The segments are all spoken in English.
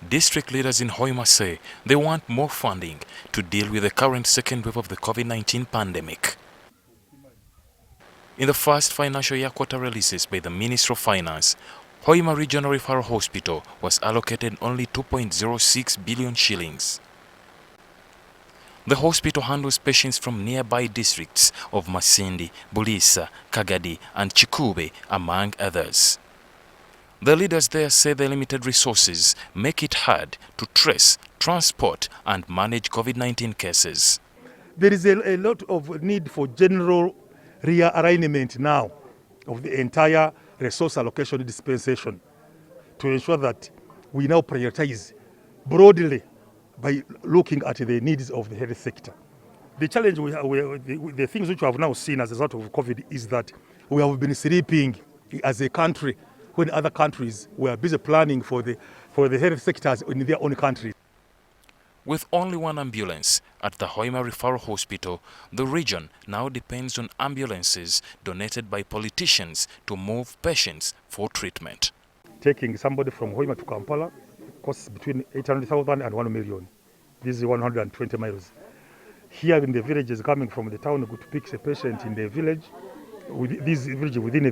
District leaders in Hoima say they want more funding to deal with the current second wave of the COVID-19 pandemic. In the first financial year quarter releases by the Ministry of Finance, Hoima Regional Referral Hospital was allocated only 2.06 billion shillings. The hospital handles patients from nearby districts of Masindi, Bulisa, Kagadi and Chikube, among others. The leaders there say the limited resources make it hard to trace, transport and manage COVID-19 cases. There is a lot of need for general realignment now of the entire resource allocation dispensation to ensure that we now prioritize broadly by looking at the needs of the health sector. The challenge the things which we have now seen as a result of COVID is that we have been sleeping as a country when other countries were busy planning for the health sectors in their own countries. With only one ambulance at the Hoima Referral Hospital, the region now depends on ambulances donated by politicians to move patients for treatment. Taking somebody from Hoima to Kampala costs between 800,000 and 1 million. This is 120 miles. Here in the villages, coming from the town to pick a patient in the village, this village within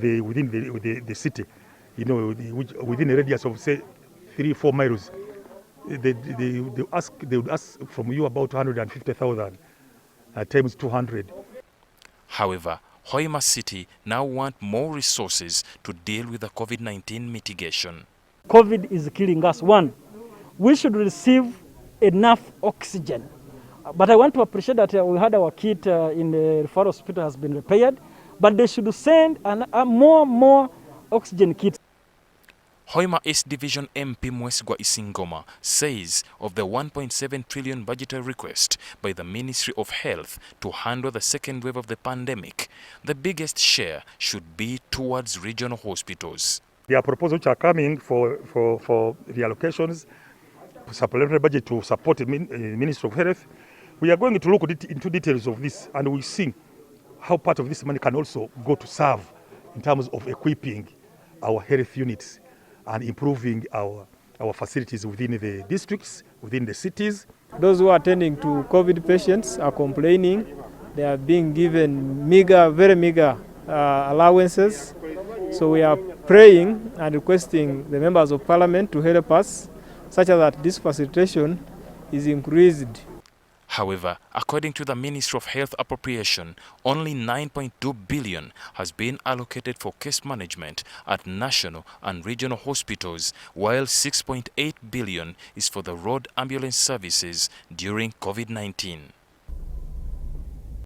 the city, you know, within a radius of say 3-4 miles, they would ask from you about 150,000 times 200. However, Hoima City now want more resources to deal with the COVID-19 mitigation. COVID is killing us. One, we should receive enough oxygen. But I want to appreciate that we had our kit in the referral hospital has been repaired, but they should send more oxygen kits. Hoima East Division MP Mwesgwa Isingoma says of the 1.7 trillion budgetary request by the Ministry of Health to handle the second wave of the pandemic, the biggest share should be towards regional hospitals. There are proposals which are coming for reallocations, supplementary budget to support the Ministry of Health. We are going to look into details of this, and we see how part of this money can also go to serve in terms of equipping our health units and improving our facilities within the districts, within the cities. Those who are attending to COVID patients are complaining. They are being given very meager allowances. So we are praying and requesting the members of parliament to help us such that this facilitation is increased. However, according to the Ministry of Health appropriation, only 9.2 billion has been allocated for case management at national and regional hospitals, while 6.8 billion is for the road ambulance services during COVID-19.